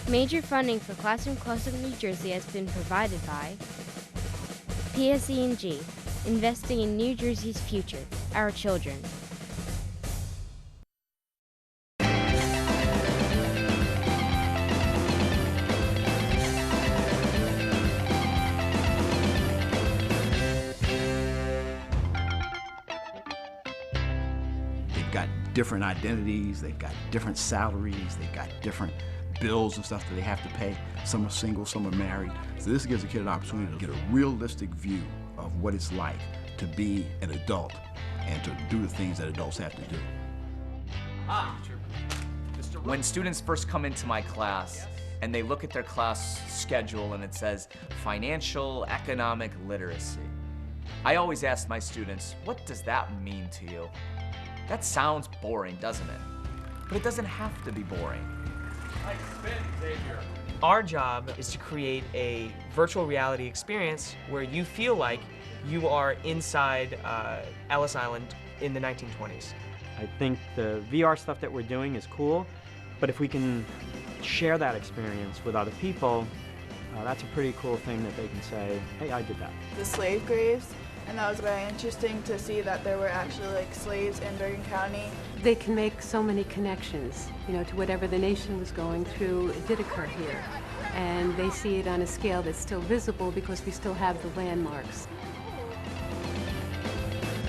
Major funding for Classroom CloseUp New Jersey has been provided by PSE&G, investing in New Jersey's future, our children. They've got different identities, they've got different salaries, they've got different bills and stuff that they have to pay. Some are single, some are married. So this gives a kid an opportunity to get a realistic view of what it's like to be an adult and to do the things that adults have to do. When students first come into my class and they look at their class schedule and it says financial economic literacy, I always ask my students, what does that mean to you? That sounds boring, doesn't it? But it doesn't have to be boring. Our job is to create a virtual reality experience where you feel like you are inside Ellis Island in the 1920s. I think the VR stuff that we're doing is cool, but if we can share that experience with other people, that's a pretty cool thing that they can say, hey, I did that. The slave graves, and that was very interesting to see that there were actually like slaves in Bergen County. They can make so many connections, you know, to whatever the nation was going through. It did occur here, and they see it on a scale that's still visible because we still have the landmarks.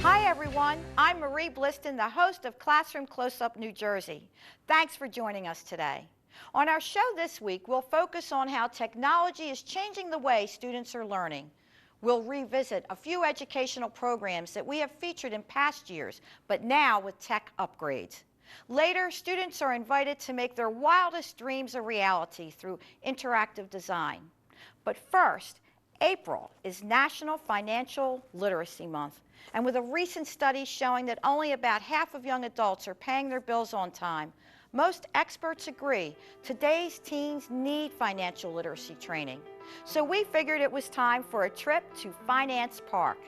Hi everyone, I'm Marie Bliston, the host of Classroom CloseUp New Jersey. Thanks for joining us today. On our show this week, we'll focus on how technology is changing the way students are learning. We'll revisit a few educational programs that we have featured in past years, but now with tech upgrades. Later, students are invited to make their wildest dreams a reality through interactive design. But first, April is National Financial Literacy Month, and with a recent study showing that only about half of young adults are paying their bills on time, most experts agree today's teens need financial literacy training. So we figured it was time for a trip to Finance Park.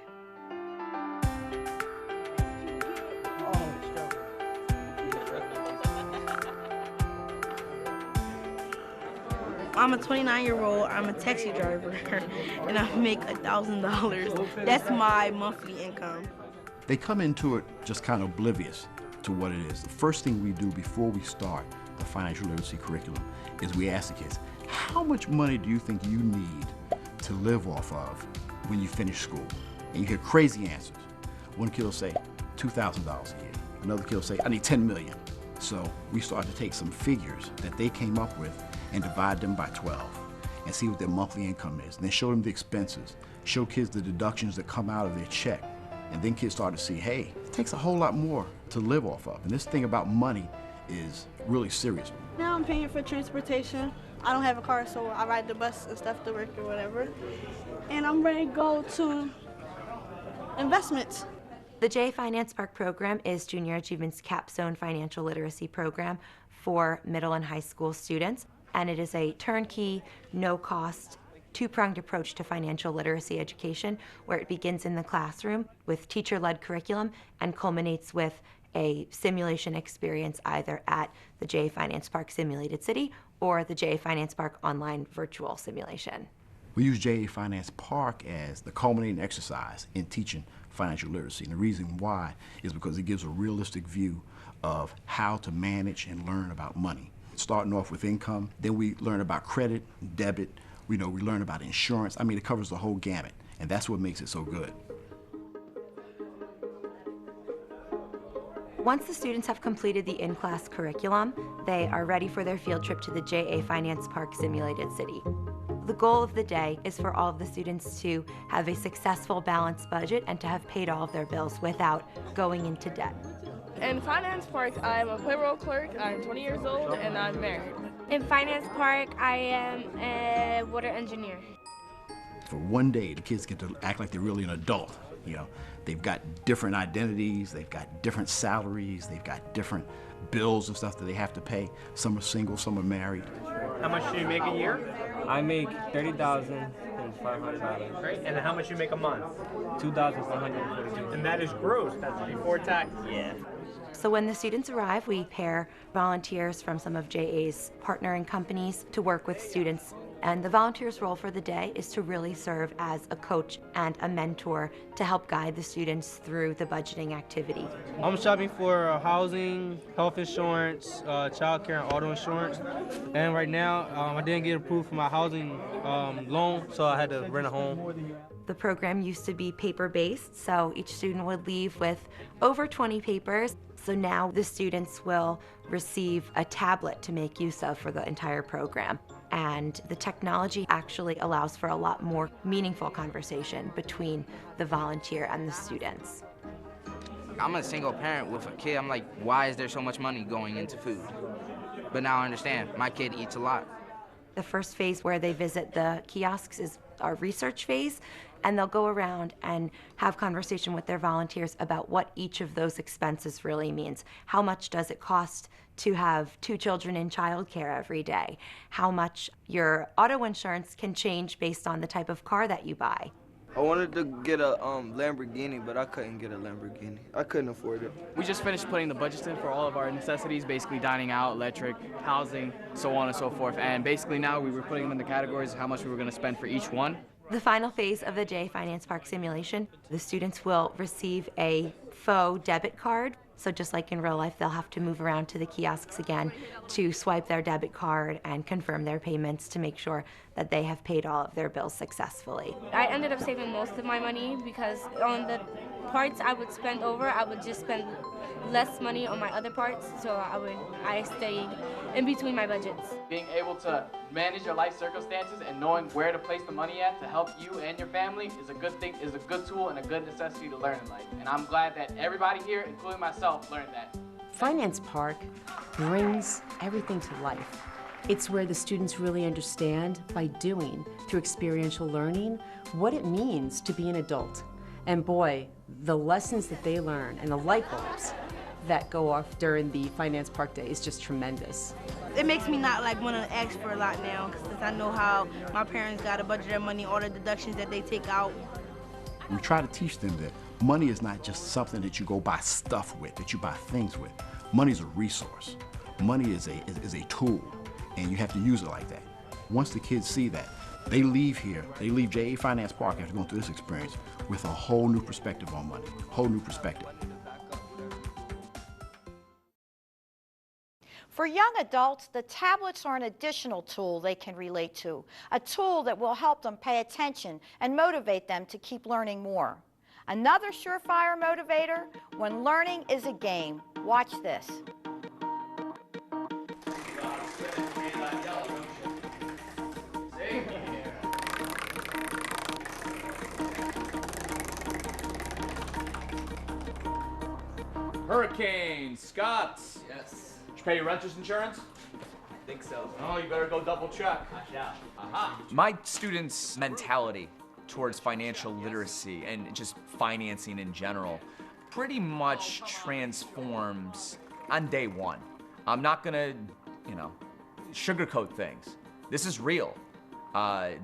I'm a 29-year-old, I'm a taxi driver, and I make $1,000. That's my monthly income. They come into it just kind of oblivious to what it is. The first thing we do before we start the financial literacy curriculum is we ask the kids, how much money do you think you need to live off of when you finish school? And you hear crazy answers. One kid will say $2,000 a year. Another kid will say, I need 10 million. So we start to take some figures that they came up with and divide them by 12 and see what their monthly income is. And then show them the expenses, show kids the deductions that come out of their check. And then kids start to see, hey, it takes a whole lot more to live off of. And this thing about money is really serious. Now I'm paying for transportation. I don't have a car, so I ride the bus and stuff to work or whatever. And I'm ready to go to investments. The J Finance Park program is Junior Achievement's capstone financial literacy program for middle and high school students. And it is a turnkey, no-cost, two-pronged approach to financial literacy education, where it begins in the classroom with teacher-led curriculum and culminates with a simulation experience either at the J Finance Park Simulated City or the J Finance Park online virtual simulation. We use J Finance Park as the culminating exercise in teaching financial literacy. And the reason why is because it gives a realistic view of how to manage and learn about money. Starting off with income, then we learn about credit, debit, we learn about insurance. I mean, it covers the whole gamut, and that's what makes it so good. Once the students have completed the in-class curriculum, they are ready for their field trip to the JA Finance Park Simulated City. The goal of the day is for all of the students to have a successful balanced budget and to have paid all of their bills without going into debt. In Finance Park, I'm a payroll clerk, I'm 20 years old, and I'm married. In Finance Park, I am a water engineer. For one day, the kids get to act like they're really an adult. They've got different identities, they've got different salaries, they've got different bills and stuff that they have to pay. Some are single, some are married. How much do you make a year? I make $30,500. Right. And how much you make a month? $2,442. And that is gross. That's before tax. Yeah. So when the students arrive, we pair volunteers from some of JA's partnering companies to work with students. And the volunteer's role for the day is to really serve as a coach and a mentor to help guide the students through the budgeting activity. I'm shopping for housing, health insurance, child care, and auto insurance. And right now, I didn't get approved for my housing loan, so I had to rent a home. The program used to be paper-based, so each student would leave with over 20 papers. So now the students will receive a tablet to make use of for the entire program. And the technology actually allows for a lot more meaningful conversation between the volunteer and the students. I'm a single parent with a kid. I'm like, why is there so much money going into food? But now I understand. My kid eats a lot. The first phase where they visit the kiosks is our research phase, and they'll go around and have conversation with their volunteers about what each of those expenses really means. How much does it cost to have 2 children in childcare every day? How much your auto insurance can change based on the type of car that you buy. I wanted to get a Lamborghini, but I couldn't get a Lamborghini. I couldn't afford it. We just finished putting the budgets in for all of our necessities, basically dining out, electric, housing, so on and so forth. And basically now we were putting them in the categories of how much we were going to spend for each one. The final phase of the JA Finance Park simulation, the students will receive a faux debit card. So just like in real life, they'll have to move around to the kiosks again to swipe their debit card and confirm their payments to make sure that they have paid all of their bills successfully. I ended up saving most of my money because on the parts I would spend over, I would just spend less money on my other parts, so I stayed in between my budgets. Being able to manage your life circumstances and knowing where to place the money at to help you and your family is a good thing, is a good tool and a good necessity to learn in life. And I'm glad that everybody here, including myself, learned that. Finance Park brings everything to life. It's where the students really understand, by doing, through experiential learning, what it means to be an adult. And boy, the lessons that they learn and the light bulbs that go off during the Finance Park Day is just tremendous. It makes me not want to ask for a lot now, since I know how my parents got to budget their money, all the deductions that they take out. We try to teach them that money is not just something that you go buy stuff with, that you buy things with. Money is a resource. Money is a tool, and you have to use it like that. Once the kids see that, they leave here, they leave JA Finance Park after going through this experience with a whole new perspective on money, whole new perspective. For young adults, the tablets are an additional tool they can relate to, a tool that will help them pay attention and motivate them to keep learning more. Another surefire motivator, when learning is a game. Watch this. Hurricane, Scott. Yes. Did you pay your renter's insurance? I think so. Oh, you better go double check. My students' mentality towards financial literacy and just financing in general pretty much transforms on day one. I'm not gonna, sugarcoat things. This is real.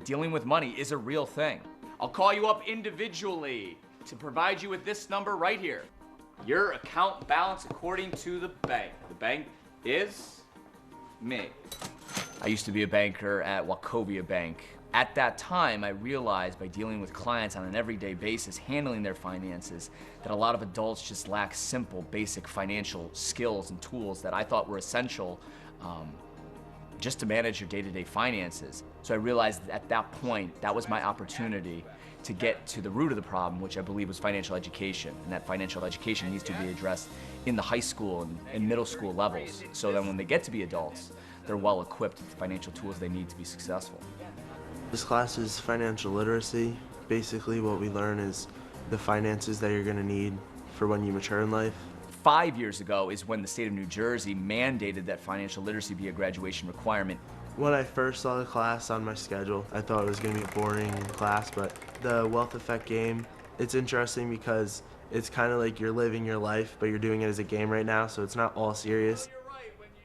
Dealing with money is a real thing. I'll call you up individually to provide you with this number right here. Your account balance according to the bank. The bank is me. I used to be a banker at Wachovia Bank. At that time, I realized by dealing with clients on an everyday basis, handling their finances, that a lot of adults just lack simple, basic financial skills and tools that I thought were essential just to manage your day-to-day finances. So I realized at that point, that was my opportunity to get to the root of the problem, which I believe was financial education. And that financial education needs to be addressed in the high school and middle school levels. So then when they get to be adults, they're well equipped with the financial tools they need to be successful. This class is financial literacy. Basically what we learn is the finances that you're gonna need for when you mature in life. 5 years ago is when the state of New Jersey mandated that financial literacy be a graduation requirement. When I first saw the class on my schedule, I thought it was going to be a boring class, but the wealth effect game, it's interesting because it's kind of like you're living your life, but you're doing it as a game right now, so it's not all serious.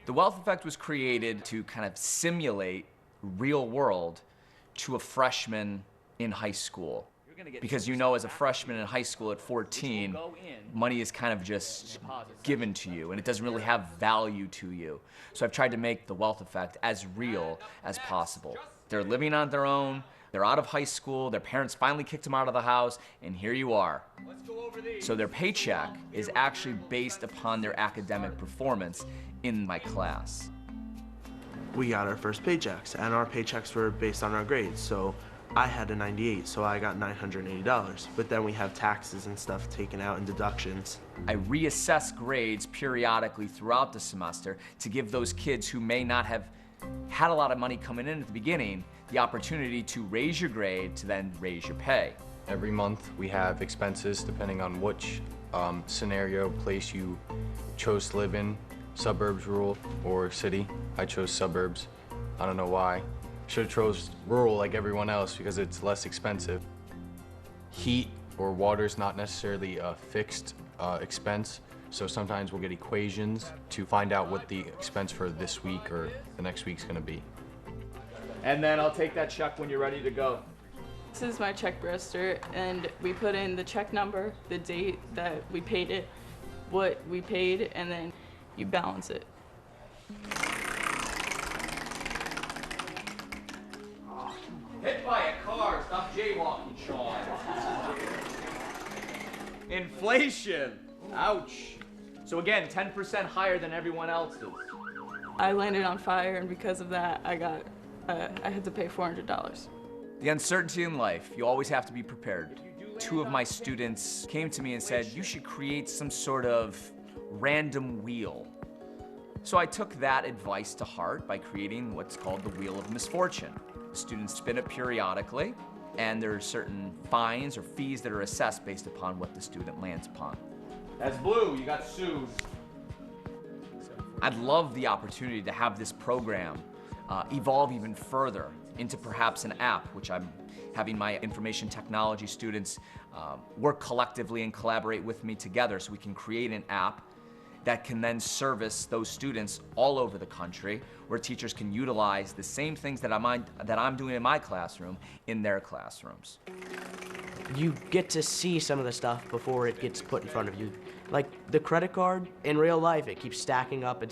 The wealth effect was created to kind of simulate real world to a freshman in high school. Because you know, as a freshman in high school at 14, money is kind of just given to you, and it doesn't really have value to you. So I've tried to make the wealth effect as real as possible. They're living on their own, they're out of high school, their parents finally kicked them out of the house, and here you are. So their paycheck is actually based upon their academic performance in my class. We got our first paychecks, and our paychecks were based on our grades. So I had a 98, so I got $980. But then we have taxes and stuff taken out and deductions. I reassess grades periodically throughout the semester to give those kids who may not have had a lot of money coming in at the beginning the opportunity to raise your grade to then raise your pay. Every month we have expenses depending on which scenario, place you chose to live in, suburbs, rural, or city. I chose suburbs. I don't know why. Should have chose rural like everyone else because it's less expensive. Heat or water is not necessarily a fixed expense, so sometimes we'll get equations to find out what the expense for this week or the next week's gonna be. And then I'll take that check when you're ready to go. This is my check register, and we put in the check number, the date that we paid it, what we paid, and then you balance it. Hit by a car, stop jaywalking, Sean. Inflation, ouch. So again, 10% higher than everyone else's. I landed on fire, and because of that, I had to pay $400. The uncertainty in life, you always have to be prepared. Two of my students came to me and said, you should create some sort of random wheel. So I took that advice to heart by creating what's called the Wheel of Misfortune. The students spin it periodically, and there are certain fines or fees that are assessed based upon what the student lands upon. That's blue, you got sued. I'd love the opportunity to have this program evolve even further into perhaps an app, which I'm having my information technology students work collectively and collaborate with me together so we can create an app that can then service those students all over the country, where teachers can utilize the same things that I'm doing in my classroom in their classrooms. You get to see some of the stuff before it gets put in front of you. Like the credit card, in real life, it keeps stacking up,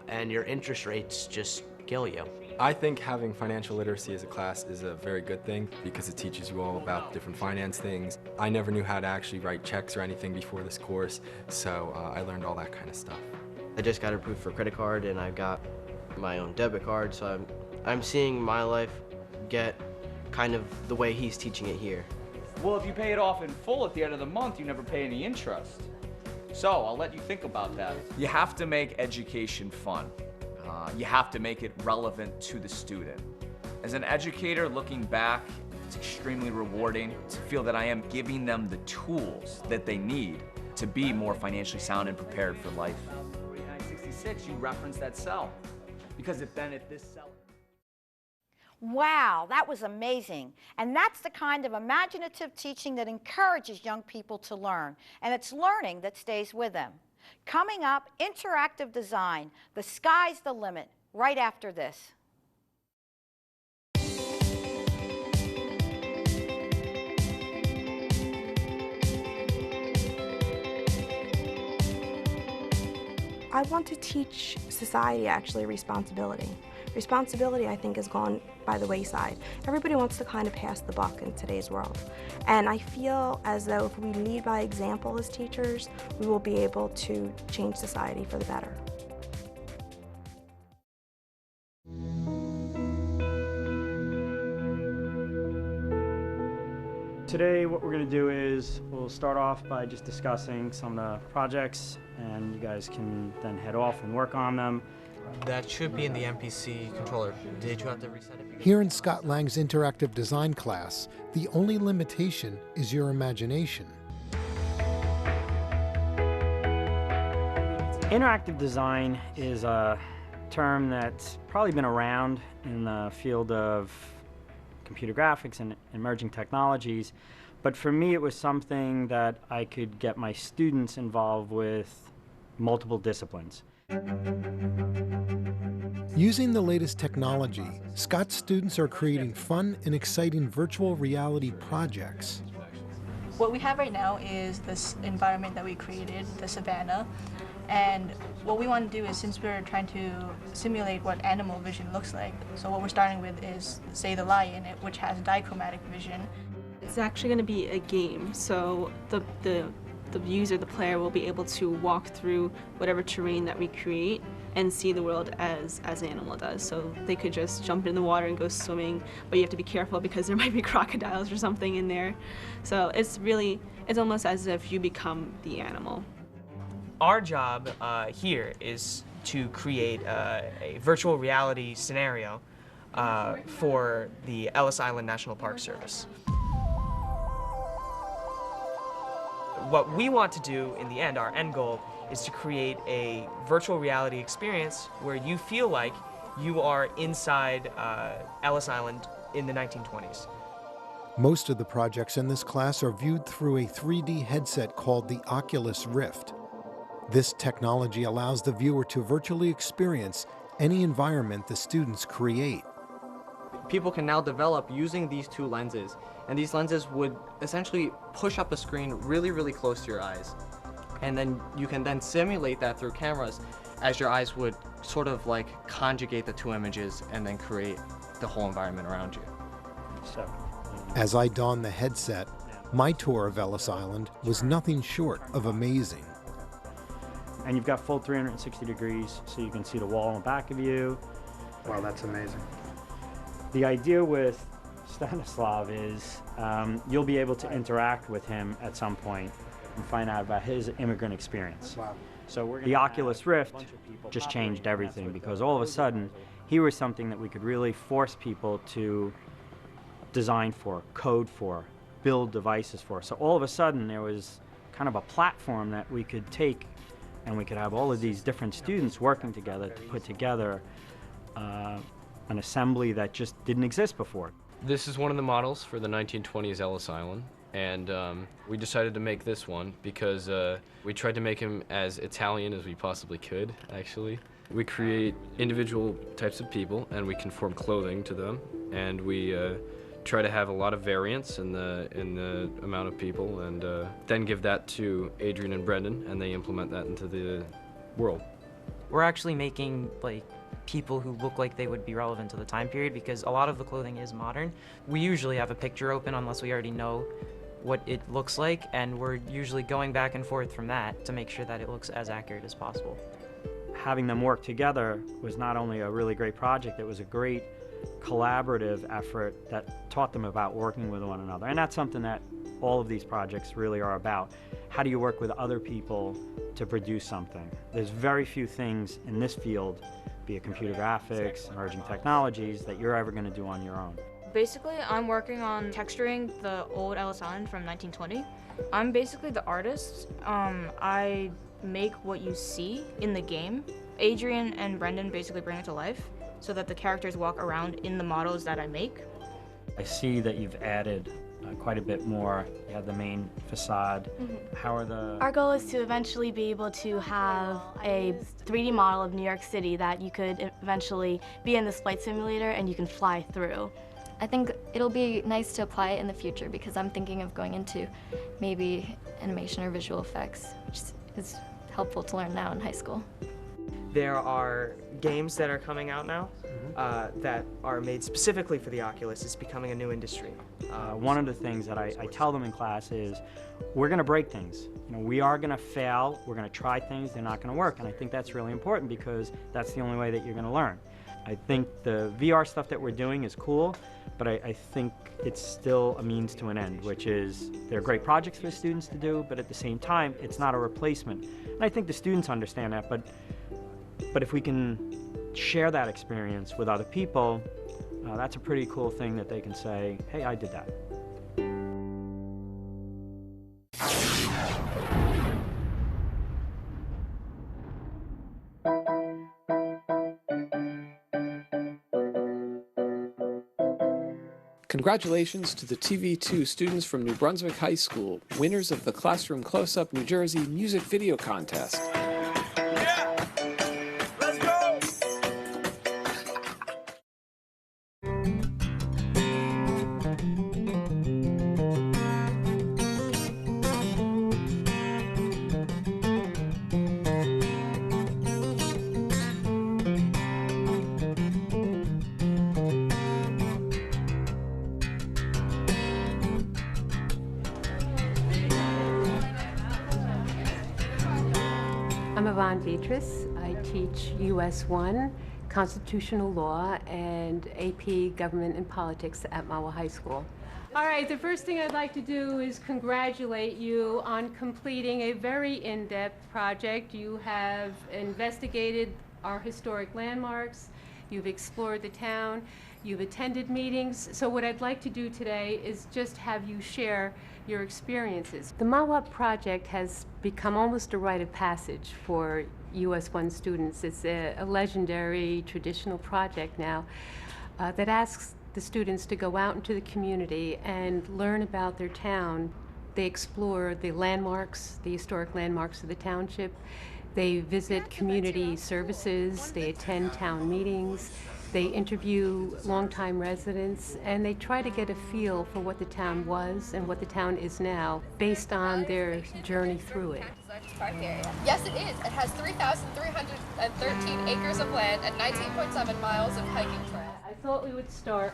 and your interest rates just kill you. I think having financial literacy as a class is a very good thing because it teaches you all about different finance things. I never knew how to actually write checks or anything before this course, so I learned all that kind of stuff. I just got approved for credit card and I've got my own debit card, so I'm seeing my life get kind of the way he's teaching it here. Well, if you pay it off in full at the end of the month, you never pay any interest. So I'll let you think about that. You have to make education fun. You have to make it relevant to the student. As an educator, looking back, it's extremely rewarding to feel that I am giving them the tools that they need to be more financially sound and prepared for life. 4966, you reference that cell. Because if this cell... Wow, that was amazing. And that's the kind of imaginative teaching that encourages young people to learn. And it's learning that stays with them. Coming up, interactive design. The sky's the limit, right after this. I want to teach society actually responsibility. Responsibility, I think, has gone by the wayside. Everybody wants to kind of pass the buck in today's world. And I feel as though if we lead by example as teachers, we will be able to change society for the better. Today what we're going to do is we'll start off by just discussing some of the projects, and you guys can then head off and work on them. That should be in the MPC controller. Did you have to reset it? Here in Scott Lang's interactive design class, the only limitation is your imagination. Interactive design is a term that's probably been around in the field of computer graphics and emerging technologies, but for me it was something that I could get my students involved with multiple disciplines. Using the latest technology, Scott's students are creating fun and exciting virtual reality projects. What we have right now is this environment that we created, the savannah. And what we want to do is, since we're trying to simulate what animal vision looks like, so what we're starting with is, say, the lion, which has dichromatic vision. It's actually going to be a game, so the user, the player, will be able to walk through whatever terrain that we create and see the world as an animal does. So they could just jump in the water and go swimming, but you have to be careful because there might be crocodiles or something in there. So it's almost as if you become the animal. Our job here is to create a virtual reality scenario for the Ellis Island National Park Service. What we want to do in the end, our end goal, is to create a virtual reality experience where you feel like you are inside Ellis Island in the 1920s. Most of the projects in this class are viewed through a 3D headset called the Oculus Rift. This technology allows the viewer to virtually experience any environment the students create. People can now develop using these two lenses, and these lenses would essentially push up a screen really, really close to your eyes. And then you can then simulate that through cameras as your eyes would sort of like conjugate the two images and then create the whole environment around you. As I donned the headset, my tour of Ellis Island was nothing short of amazing. And you've got full 360 degrees, so you can see the wall in the back of you. Wow, that's amazing. The idea with Stanislav is you'll be able to interact with him at some point and find out about his immigrant experience. Wow. So the Oculus Rift just changed everything, because all of a sudden he was something that we could really force people to design for, code for, build devices for. So all of a sudden there was kind of a platform that we could take, and we could have all of these different students working together to put together an assembly that just didn't exist before. This is one of the models for the 1920s Ellis Island, and we decided to make this one because we tried to make him as Italian as we possibly could, actually. We create individual types of people, and we conform clothing to them, and we try to have a lot of variance in the amount of people, and then give that to Adrian and Brendan, and they implement that into the world. We're actually making people who look like they would be relevant to the time period, because a lot of the clothing is modern. We usually have a picture open unless we already know what it looks like, and we're usually going back and forth from that to make sure that it looks as accurate as possible. Having them work together was not only a really great project, it was a great collaborative effort that taught them about working with one another. And that's something that all of these projects really are about. How do you work with other people to produce something? There's very few things in this field, be it computer graphics, emerging technologies, that you're ever going to do on your own. Basically, I'm working on texturing the old Ellis Island from 1920. I'm basically the artist. I make what you see in the game. Adrian and Brendan basically bring it to life so that the characters walk around in the models that I make. I see that you've added quite a bit more. You have the main facade. How are the... Our goal is to eventually be able to have a 3D model of New York City that you could eventually be in this flight simulator and you can fly through. I think it'll be nice to apply it in the future, because I'm thinking of going into maybe animation or visual effects, which is helpful to learn now in high school. There are games that are coming out now that are made specifically for the Oculus. It's becoming a new industry. One of the things that I tell them in class is, we're going to break things. You know, we are going to fail, we're going to try things, they're not going to work. And I think that's really important, because that's the only way that you're going to learn. I think the VR stuff that we're doing is cool, but I think it's still a means to an end, which is they're great projects for the students to do, but at the same time, it's not a replacement. And I think the students understand that, but if we can share that experience with other people, that's a pretty cool thing that they can say, hey, I did that. Congratulations to the TV2 students from New Brunswick High School, winners of the Classroom CloseUp NJ Music Video Contest. I'm Yvonne Beatrice. I teach US 1, Constitutional Law, and AP Government and Politics at Mahwah High School. All right, the first thing I'd like to do is congratulate you on completing a very in-depth project. You have investigated our historic landmarks, you've explored the town, you've attended meetings. So what I'd like to do today is just have you share your experiences. The Mahwah project has become almost a rite of passage for US 1 students. It's a legendary traditional project now that asks the students to go out into the community and learn about their town. They explore the landmarks, the historic landmarks of the township. They visit community services, they attend town meetings, they interview longtime residents, and they try to get a feel for what the town was and what the town is now based on their journey through it. Park area. Yes, it is. It has 3,313 acres of land and 19.7 miles of hiking trail. I thought we would start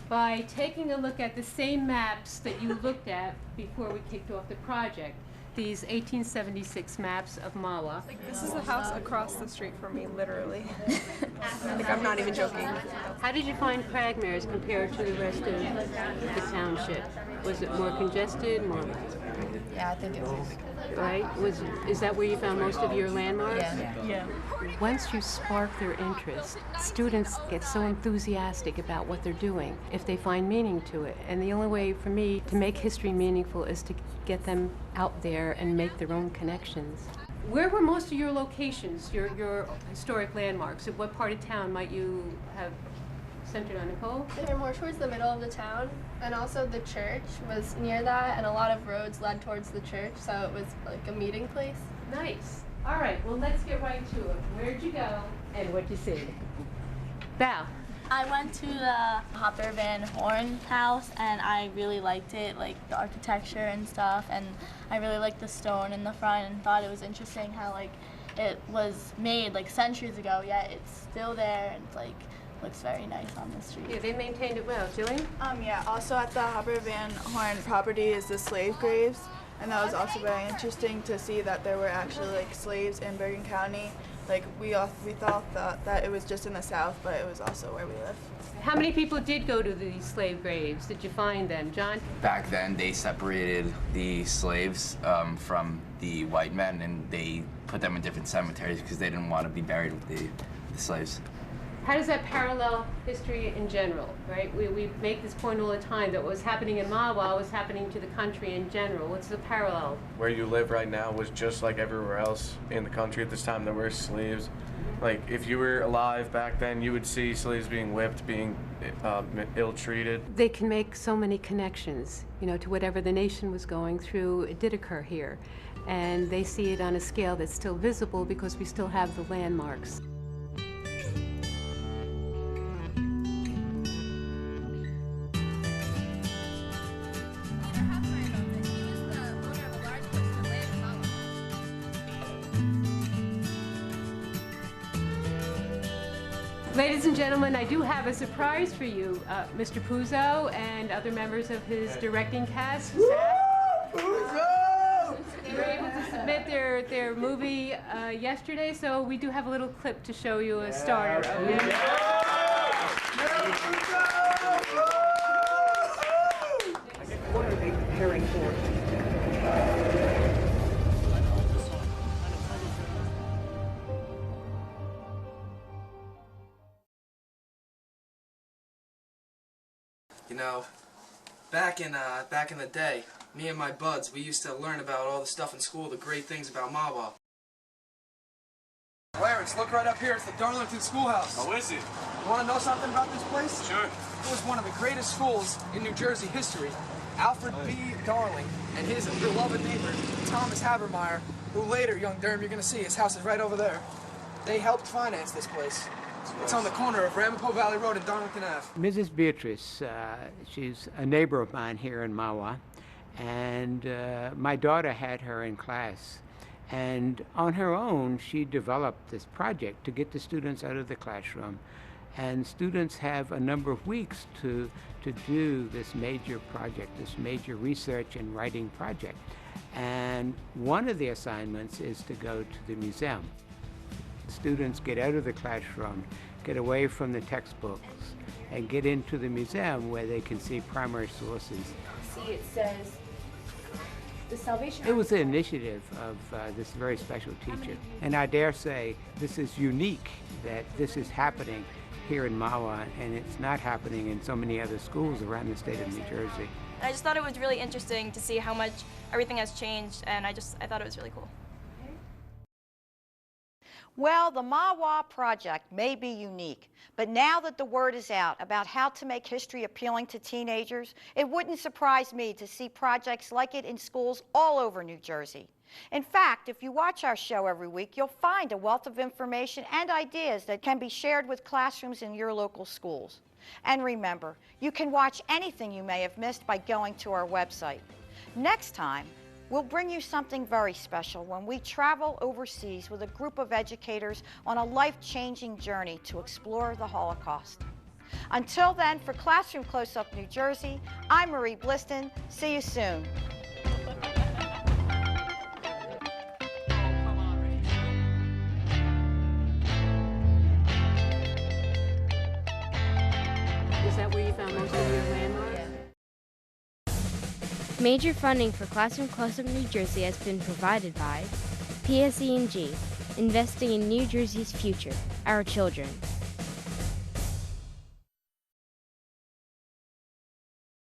by taking a look at the same maps that you looked at before we kicked off the project. These 1876 maps of Mahwah. This is the house across the street from me, literally. Like, I'm not even joking. How did you find Cragmare's compared to the rest of the township? Was it more congested, more? Yeah, I think it was. Right? Is that where you found most of your landmarks? Yeah. Once you spark their interest, students get so enthusiastic about what they're doing if they find meaning to it. And the only way for me to make history meaningful is to get them out there and make their own connections. Where were most of your locations, your historic landmarks? At what part of town might you have centered on, Nicole? They were more towards the middle of the town, and also the church was near that, and a lot of roads led towards the church, so it was like a meeting place. Nice. All right, well, let's get right to it. Where'd you go and what'd you see? Val. I went to the Hopper Van Horn house, and I really liked it, like the architecture and stuff, and I really liked the stone in the front and thought it was interesting how like it was made like centuries ago, yet it's still there and like looks very nice on the street. Yeah, they maintained it well. Jillian? Yeah, also at the Hopper Van Horn property is the slave graves, and that was also very interesting to see that there were actually like slaves in Bergen County. Like we thought that it was just in the South, but it was also where we live. How many people did go to these slave graves? Did you find them, John? Back then, they separated the slaves from the white men, and they put them in different cemeteries because they didn't want to be buried with the slaves. How does that parallel history in general, right? We make this point all the time that what was happening in Mahwah was happening to the country in general. What's the parallel? Where you live right now was just like everywhere else in the country at this time. There were slaves. Like, if you were alive back then, you would see slaves being whipped, being ill-treated. They can make so many connections, you know, to whatever the nation was going through. It did occur here. And they see it on a scale that's still visible because we still have the landmarks. Ladies and gentlemen, I do have a surprise for you. Mr. Puzo and other members of his directing cast. Puzo! They were able to submit their movie yesterday, so we do have a little clip to show you a starter. What are they preparing for? You know, back in the day, me and my buds, we used to learn about all the stuff in school, the great things about Mahwah. Clarence, look right up here. It's the Darlington Schoolhouse. How is it? You want to know something about this place? Sure. It was one of the greatest schools in New Jersey history. Alfred B. Darling and his beloved neighbor, Thomas Habermeyer, who later, young Durham, you're going to see, his house is right over there. They helped finance this place. It's on the corner of Ramapo Valley Road and Darlington Ave. Mrs. Beatrice, she's a neighbor of mine here in Mahwah, and my daughter had her in class. And on her own, she developed this project to get the students out of the classroom. And students have a number of weeks to do this major project, this major research and writing project. And one of the assignments is to go to the museum. Students get out of the classroom, get away from the textbooks, and get into the museum where they can see primary sources. See, it says the Salvation. It was an initiative of this very special teacher. And I dare say this is unique that this is happening here in Mahwah, and it's not happening in so many other schools around the state of New Jersey. I just thought it was really interesting to see how much everything has changed, and I thought it was really cool. Well, the Mahwah project may be unique, but now that the word is out about how to make history appealing to teenagers, it wouldn't surprise me to see projects like it in schools all over New Jersey. In fact, if you watch our show every week, you'll find a wealth of information and ideas that can be shared with classrooms in your local schools. And remember, you can watch anything you may have missed by going to our website. Next time, we'll bring you something very special when we travel overseas with a group of educators on a life-changing journey to explore the Holocaust. Until then, for Classroom Close-Up New Jersey, I'm Marie Bliston. See you soon. Is that where you found most of your landmarks? Major funding for Classroom Close-Up New Jersey has been provided by PSE&G, investing in New Jersey's future, our children.